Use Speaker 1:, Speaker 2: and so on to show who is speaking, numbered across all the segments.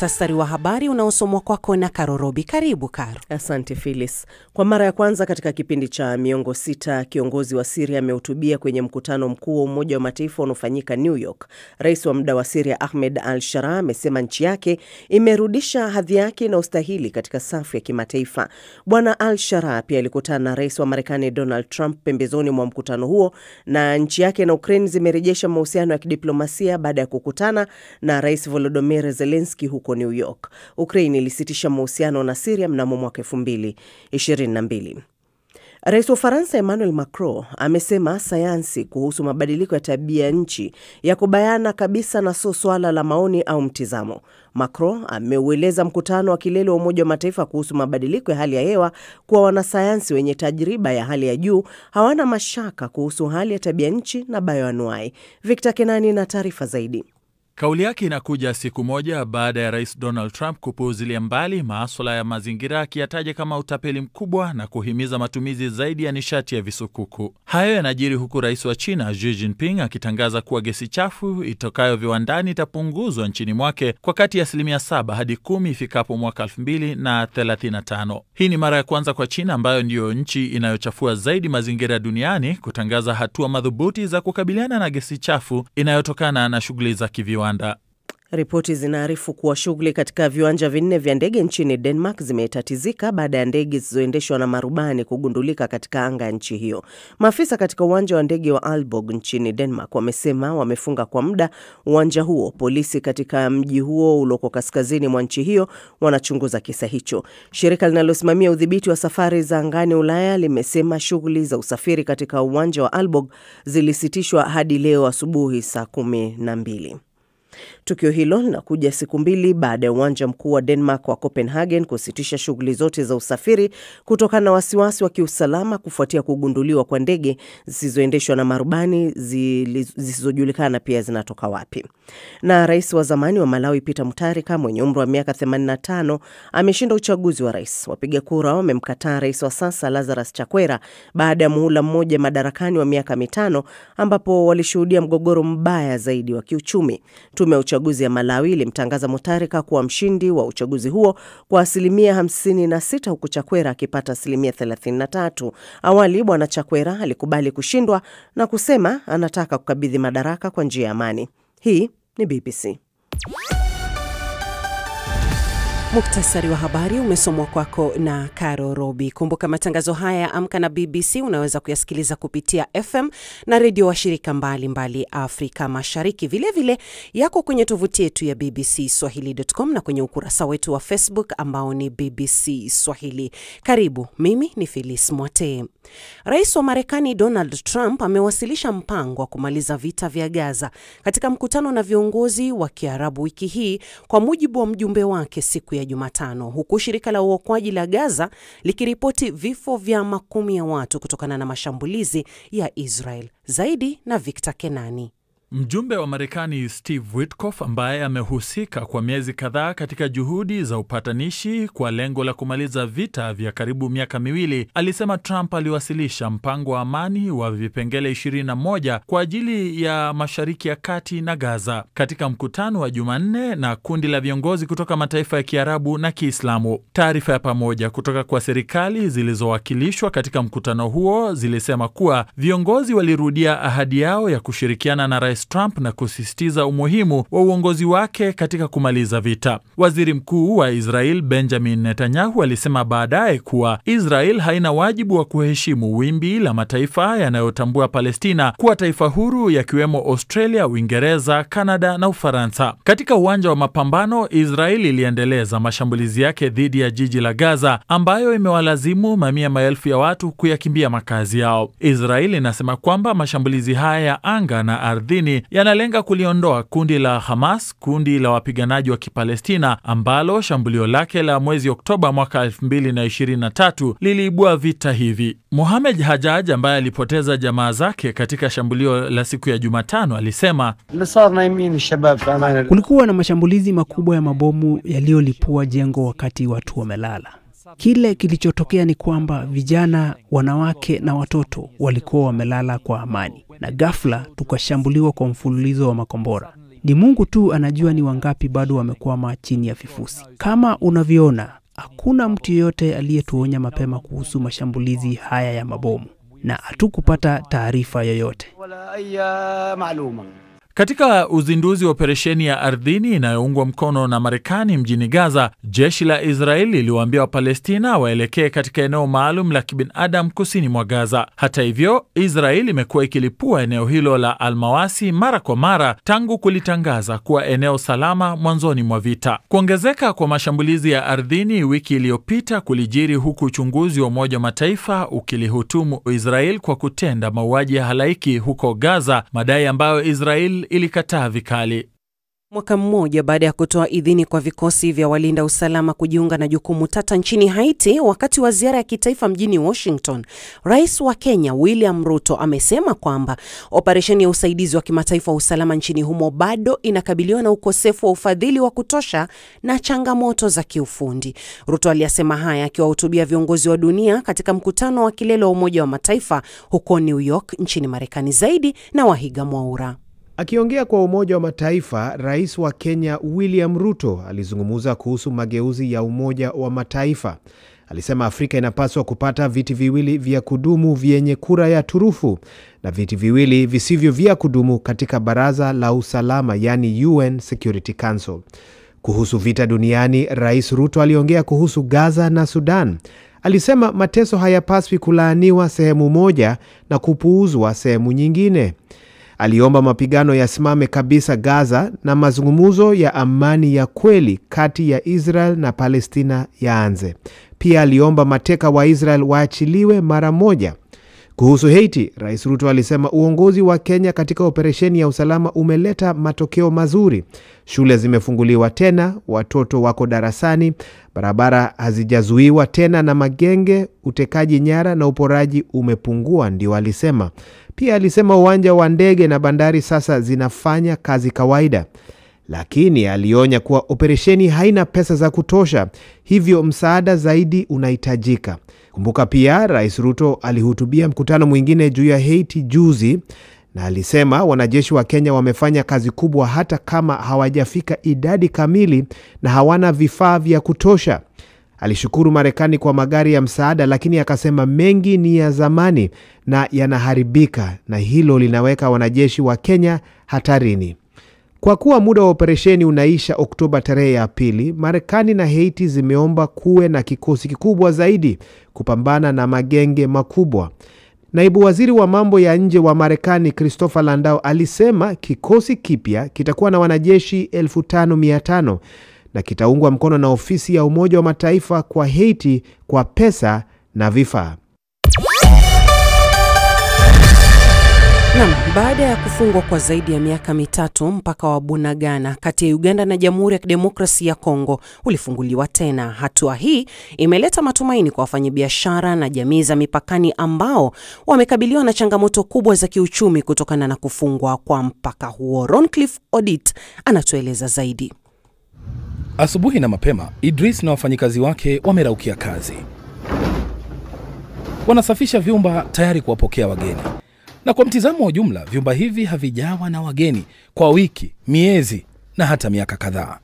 Speaker 1: Muktasari wa habari unaosomwa kwako na Karo Robi. Karibu Karo.
Speaker 2: Asante Phyllis. Kwa mara ya kwanza katika kipindi cha miongo 6, kiongozi wa Syria amehutubia kwenye mkutano mkuu wa Umoja wa Mataifa unaofanyika New York. Rais wa muda wa Syria Ahmed al-Sharaa amesema nchi yake imerudisha hadhi yake na ustahili katika safu ya kimataifa. Bwana al-Sharaa pia alikutana na Rais wa Marekani Donald Trump pembezoni mwa mkutano huo, na nchi yake na Ukraine zimerejesha mahusiano ya kidiplomasia baada ya kukutana na Rais Volodymyr Zelensky huko New York. Ukraine ilisitisha mahusiano na Syria mnamo mwaka 2022. Rais wa Ufaransa Emmanuel Macron amesema sayansi kuhusu mabadiliko ya tabia nchi yako bayana kabisa na sio swala la maoni au mtizamo. Macron ameueleza mkutano wa kilele wa Umoja wa Mataifa kuhusu mabadiliko ya hali ya hewa kuwa wanasayansi wenye tajriba ya hali ya juu hawana mashaka kuhusu hali ya tabia nchi na bioanuai. Victor Kenani na taarifa zaidi.
Speaker 3: Kauli yake inakuja siku moja baada ya Rais Donald Trump kupuuzilia mbali masuala ya mazingira, akiyataja kama utapeli mkubwa na kuhimiza matumizi zaidi ya nishati ya visukuku. Hayo yanajiri huku Rais wa China Xi Jinping akitangaza kuwa gesi chafu itokayo viwandani itapunguzwa nchini mwake kwa kati ya 7 hadi 10 ifikapo mwaka 2035. Hii ni mara ya kwanza kwa China, ambayo ndiyo nchi inayochafua zaidi mazingira duniani, kutangaza hatua madhubuti za kukabiliana na gesi chafu inayotokana na shughuli za kiviwanda.
Speaker 2: Ripoti zinaarifu kuwa shughuli katika viwanja 4 vya ndege nchini Denmark zimetatizika baada ya ndege zilizoendeshwa na marubani kugundulika katika anga ya nchi hiyo. Maafisa katika uwanja wa ndege wa Aalborg nchini Denmark wamesema wamefunga kwa muda uwanja huo. Polisi katika mji huo ulioko kaskazini mwa nchi hiyo wanachunguza kisa hicho. Shirika linalosimamia udhibiti wa safari za angani Ulaya limesema shughuli za usafiri katika uwanja wa Aalborg zilisitishwa hadi leo asubuhi saa 12. Tukio hilo linakuja siku 2 baada ya uwanja mkuu wa Denmark wa Copenhagen kusitisha shughuli zote za usafiri kutokana na wasiwasi wa kiusalama kufuatia kugunduliwa kwa ndege zisizoendeshwa na marubani zisizojulikana pia zinatoka wapi. Na rais wa zamani wa Malawi Peter Mutharika mwenye umri wa miaka 85 ameshinda uchaguzi wa rais. Wapiga kura wamemkataa rais wa sasa Lazarus Chakwera baada ya muhula mmoja madarakani wa miaka 5 ambapo walishuhudia mgogoro mbaya zaidi wa kiuchumi. Tume ya uchaguzi ya Malawi ilimtangaza Mutharika kuwa mshindi wa uchaguzi huo kwa 56%, huku Chakwera akipata 33%. Awali bwana Chakwera alikubali kushindwa na kusema anataka kukabidhi madaraka kwa njia ya amani. Hii ni BBC.
Speaker 1: Muktasari wa habari umesomwa kwako na Karo Robi. Kumbuka matangazo haya ya Amka na BBC unaweza kuyasikiliza kupitia FM na redio wa shirika mbali Afrika Mashariki. Vile vile yako kwenye tovuti yetu ya bbcswahili.com na kwenye ukurasa wetu wa Facebook ambao ni BBC Swahili. Karibu, mimi ni Phyllis Mwate. Rais wa Marekani Donald Trump amewasilisha mpango wa kumaliza vita vya Gaza katika mkutano na viongozi wa Kiarabu wiki hii, kwa mujibu wa mjumbe wake siku ya Jumatano, huku shirika la uokoaji la Gaza likiripoti vifo vya makumi ya watu kutokana na mashambulizi ya Israel. Zaidi na Victor Kenani.
Speaker 3: Mjumbe wa Marekani Steve Witkoff, ambaye amehusika kwa miezi kadhaa katika juhudi za upatanishi kwa lengo la kumaliza vita vya karibu miaka 2, alisema Trump aliwasilisha mpango wa amani wa vipengele 21 kwa ajili ya Mashariki ya Kati na Gaza katika mkutano wa Jumanne na kundi la viongozi kutoka mataifa ya Kiarabu na Kiislamu. Taarifa ya pamoja kutoka kwa serikali zilizowakilishwa katika mkutano huo zilisema kuwa viongozi walirudia ahadi yao ya kushirikiana na Rais Trump na kusisitiza umuhimu wa uongozi wake katika kumaliza vita. Waziri Mkuu wa Israel Benjamin Netanyahu alisema baadaye kuwa Israel haina wajibu wa kuheshimu wimbi la mataifa yanayotambua Palestina kuwa taifa huru, yakiwemo Australia, Uingereza, Kanada na Ufaransa. Katika uwanja wa mapambano, Israel iliendeleza mashambulizi yake dhidi ya jiji la Gaza, ambayo imewalazimu mamia maelfu ya watu kuyakimbia makazi yao. Israel inasema kwamba mashambulizi haya ya anga na ardhini yanalenga kuliondoa kundi la Hamas, kundi la wapiganaji wa Kipalestina ambalo shambulio lake la mwezi Oktoba mwaka 2023 liliibua vita hivi. Mohamed Hajjaj, ambaye alipoteza jamaa zake katika shambulio la siku ya Jumatano, alisema
Speaker 4: kulikuwa na mashambulizi makubwa ya mabomu yaliyolipua jengo wakati watu wamelala. Kile kilichotokea ni kwamba vijana, wanawake na watoto walikuwa wamelala kwa amani, na ghafla tukashambuliwa kwa mfululizo wa makombora. Ni Mungu tu anajua ni wangapi bado wamekwama chini ya vifusi. Kama unavyoona, hakuna mtu yeyote aliyetuonya mapema kuhusu mashambulizi haya ya mabomu, na hatukupata taarifa yoyote.
Speaker 3: Katika uzinduzi wa operesheni ya ardhini inayoungwa mkono na Marekani mjini Gaza, jeshi la Israeli liliwaambia Wapalestina waelekee katika eneo maalum la kibinadamu kusini mwa Gaza. Hata hivyo, Israeli imekuwa ikilipua eneo hilo la Al-Mawasi mara kwa mara tangu kulitangaza kuwa eneo salama mwanzoni mwa vita. Kuongezeka kwa mashambulizi ya ardhini wiki iliyopita kulijiri huku uchunguzi wa Umoja wa Mataifa ukilihutumu Israeli kwa kutenda mauaji ya halaiki huko Gaza, madai ambayo Israeli ilikataa vikali.
Speaker 1: Mwaka mmoja baada ya kutoa idhini kwa vikosi vya walinda usalama kujiunga na jukumu tata nchini Haiti wakati wa ziara ya kitaifa mjini Washington, Rais wa Kenya William Ruto amesema kwamba operesheni ya usaidizi wa kimataifa wa usalama nchini humo bado inakabiliwa na ukosefu wa ufadhili wa kutosha na changamoto za kiufundi. Ruto aliyasema haya akiwahutubia viongozi wa dunia katika mkutano wa kilele wa Umoja wa Mataifa huko New York nchini Marekani. Zaidi na Wahiga Mwaura.
Speaker 5: Akiongea kwa Umoja wa Mataifa, Rais wa Kenya William Ruto alizungumza kuhusu mageuzi ya Umoja wa Mataifa. Alisema Afrika inapaswa kupata viti viwili vya kudumu vyenye kura ya turufu na viti viwili visivyo vya kudumu katika Baraza la Usalama, yani UN Security Council. Kuhusu vita duniani, Rais Ruto aliongea kuhusu Gaza na Sudan. Alisema mateso hayapaswi kulaaniwa sehemu moja na kupuuzwa sehemu nyingine. Aliomba mapigano yasimame kabisa Gaza na mazungumzo ya amani ya kweli kati ya Israel na Palestina yaanze. Pia aliomba mateka wa Israel waachiliwe mara moja. Kuhusu Haiti, Rais Ruto alisema uongozi wa Kenya katika operesheni ya usalama umeleta matokeo mazuri. Shule zimefunguliwa tena, watoto wako darasani, barabara hazijazuiwa tena na magenge, utekaji nyara na uporaji umepungua, ndio alisema. Pia alisema uwanja wa ndege na bandari sasa zinafanya kazi kawaida. Lakini alionya kuwa operesheni haina pesa za kutosha, hivyo msaada zaidi unahitajika. Kumbuka pia Rais Ruto alihutubia mkutano mwingine juu ya Haiti juzi, na alisema wanajeshi wa Kenya wamefanya kazi kubwa hata kama hawajafika idadi kamili na hawana vifaa vya kutosha. Alishukuru Marekani kwa magari ya msaada, lakini akasema mengi ni ya zamani na yanaharibika, na hilo linaweka wanajeshi wa Kenya hatarini. Kwa kuwa muda wa operesheni unaisha Oktoba tarehe 2, Marekani na Haiti zimeomba kuwe na kikosi kikubwa zaidi kupambana na magenge makubwa. Naibu waziri wa mambo ya nje wa Marekani Christopher Landau alisema kikosi kipya kitakuwa na wanajeshi 5,500 na kitaungwa mkono na ofisi ya Umoja wa Mataifa kwa Haiti kwa pesa na vifaa.
Speaker 1: Baada ya kufungwa kwa zaidi ya miaka 3, mpaka wa Bunagana kati ya Uganda na Jamhuri ya Kidemokrasia ya Kongo ulifunguliwa tena. Hatua hii imeleta matumaini kwa wafanyabiashara na jamii za mipakani ambao wamekabiliwa na changamoto kubwa za kiuchumi kutokana na kufungwa kwa mpaka huo. Roncliffe Odit anatueleza zaidi.
Speaker 6: Asubuhi na mapema, Idris na wafanyikazi wake wameraukia kazi. Wanasafisha vyumba tayari kuwapokea wageni. Na kwa mtizamo wa jumla, vyumba hivi havijawa na wageni kwa wiki, miezi na hata miaka kadhaa.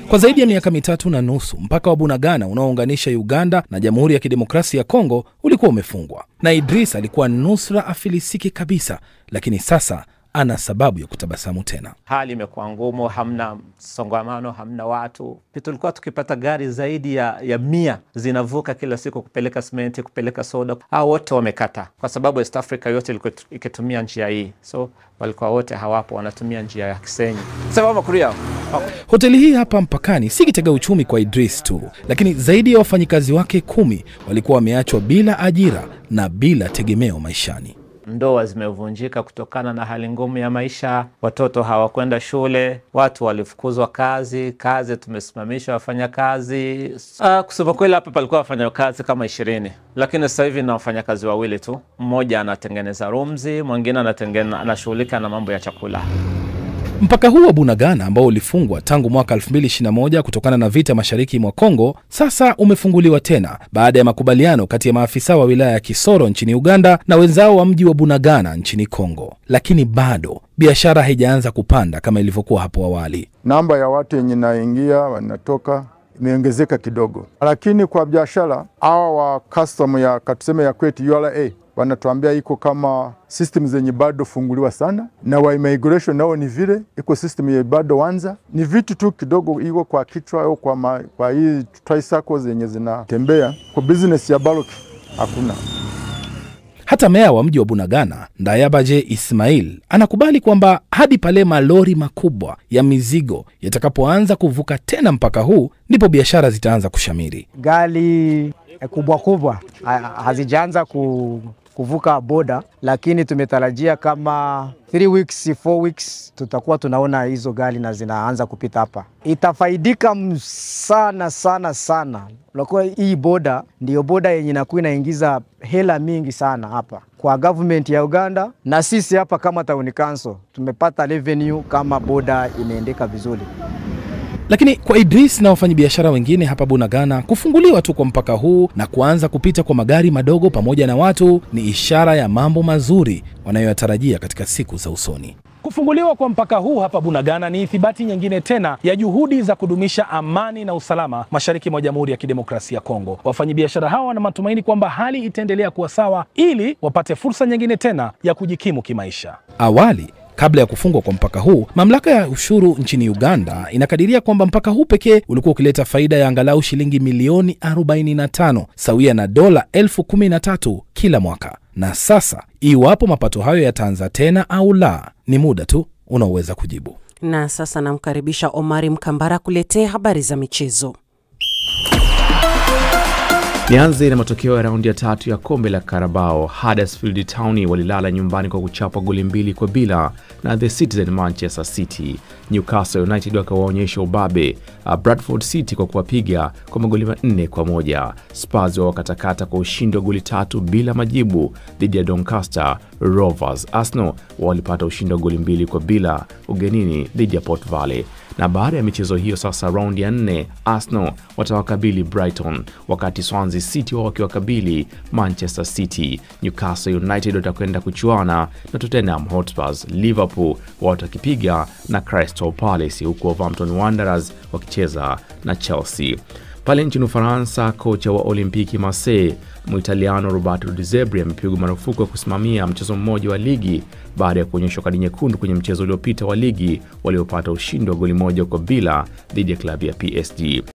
Speaker 6: Kwa zaidi ya miaka 3.5, mpaka wa Bunagana unaounganisha Uganda na Jamhuri ya Kidemokrasia ya Kongo ulikuwa umefungwa. Na Idris alikuwa nusra afilisiki kabisa, lakini sasa ana sababu ya kutabasamu tena.
Speaker 7: Hali imekuwa ngumu, hamna songamano, hamna watu. Tulikuwa tukipata gari zaidi ya 100 zinavuka kila siku kupeleka simenti, kupeleka soda. Hao wote wamekata kwa sababu East Africa yote ilikuwa ikitumia njia hii. So walikuwa wote hawapo, wanatumia njia ya Kisenyi. Sababu kuria.
Speaker 6: Hoteli hii hapa mpakani si kitega uchumi kwa Idris tu, lakini zaidi ya wafanyikazi wake 10 walikuwa wameachwa bila ajira na bila tegemeo maishani.
Speaker 7: Ndoa zimevunjika kutokana na hali ngumu ya maisha, watoto hawakwenda shule, watu walifukuzwa kazi tumesimamisha wafanya kazi. Kusema kweli hapa palikuwa wafanya kazi kama 20, lakini sasa hivi na wafanya kazi 2 tu. Mmoja anatengeneza rooms, mwingine anashughulika na mambo ya chakula.
Speaker 6: Mpaka huu wa Bunagana ambao ulifungwa tangu mwaka 2021 kutokana na vita mashariki mwa Kongo, sasa umefunguliwa tena baada ya makubaliano kati ya maafisa wa wilaya ya Kisoro nchini Uganda na wenzao wa mji wa Bunagana nchini Kongo. Lakini bado biashara haijaanza kupanda kama ilivyokuwa hapo awali.
Speaker 8: Namba ya watu yenye naingia wanatoka imeongezeka kidogo. Lakini kwa biashara hawa wa custom ya katuseme ya kwetu URA wanatuambia iko kama system zenye bado funguliwa sana, na wa immigration nao ni vile iko system ya bado wanza. Ni vitu tu kidogo iko kwa kichwa au kwa hii tricycles zenye zinatembea. Kwa business ya bulk hakuna.
Speaker 6: Hata meya wa mji wa Bunagana, Ndayabaje Ismail, anakubali kwamba hadi pale malori makubwa ya mizigo yatakapoanza kuvuka tena mpaka huu ndipo biashara zitaanza kushamiri.
Speaker 9: Gali kubwa hazijaanza kuvuka boda, lakini tumetarajia kama 3 weeks, 4 weeks tutakuwa tunaona hizo gali na zinaanza kupita hapa. Itafaidika sana. Kwa hii boda ndio boda yenye inakuwa inaingiza hela mingi sana hapa kwa government ya Uganda, na sisi hapa kama Town Council tumepata revenue kama boda imeendeka vizuri.
Speaker 6: Lakini kwa Idris na wafanyabiashara wengine hapa Bunagana, kufunguliwa tu kwa mpaka huu na kuanza kupita kwa magari madogo pamoja na watu ni ishara ya mambo mazuri wanayoyatarajia katika siku za usoni. Kufunguliwa kwa mpaka huu hapa Bunagana ni ithibati nyingine tena ya juhudi za kudumisha amani na usalama mashariki mwa Jamhuri ya Kidemokrasia ya Kongo. Wafanyabiashara hawa wana matumaini kwamba hali itaendelea kuwa sawa ili wapate fursa nyingine tena ya kujikimu kimaisha. Awali, kabla ya kufungwa kwa mpaka huu, mamlaka ya ushuru nchini Uganda inakadiria kwamba mpaka huu pekee ulikuwa ukileta faida ya angalau shilingi milioni 45 sawia na dola 13,000 kila mwaka. Na sasa, iwapo mapato hayo yataanza tena au la, ni muda tu unaoweza kujibu.
Speaker 1: Na sasa namkaribisha Omari Mkambara kuletea habari za michezo.
Speaker 10: Nianze na matokeo ya raundi ya 3 ya kombe la Carabao. Huddersfield Town walilala nyumbani kwa kuchapa goli 2-0 na The Citizen Manchester City. Newcastle United wakawaonyesha ubabe Bradford City kwa kuwapiga kwa magoli 4-1. Spurs wakatakata kwa ushindi wa goli 3 bila majibu dhidi ya Doncaster Rovers. Arsenal walipata ushindi wa goli 2-0 ugenini dhidi ya Port Vale. Na baada ya michezo hiyo sasa raundi ya 4, Arsenal watawakabili Brighton, wakati Swansea City wakiwakabili Manchester City. Newcastle United watakwenda kuchuana na Tottenham Hotspur. Liverpool watakipiga na Crystal Palace, huku Wolverhampton Wanderers wakicheza na Chelsea. Pale nchini Ufaransa, kocha wa Olympique Marseille Muitaliano Roberto De Zerbi amepigwa marufuku ya kusimamia mchezo mmoja wa ligi baada ya kuonyeshwa kadi nyekundu kwenye mchezo uliopita wa ligi waliopata ushindi wa goli 1-0 dhidi ya klabu ya PSG.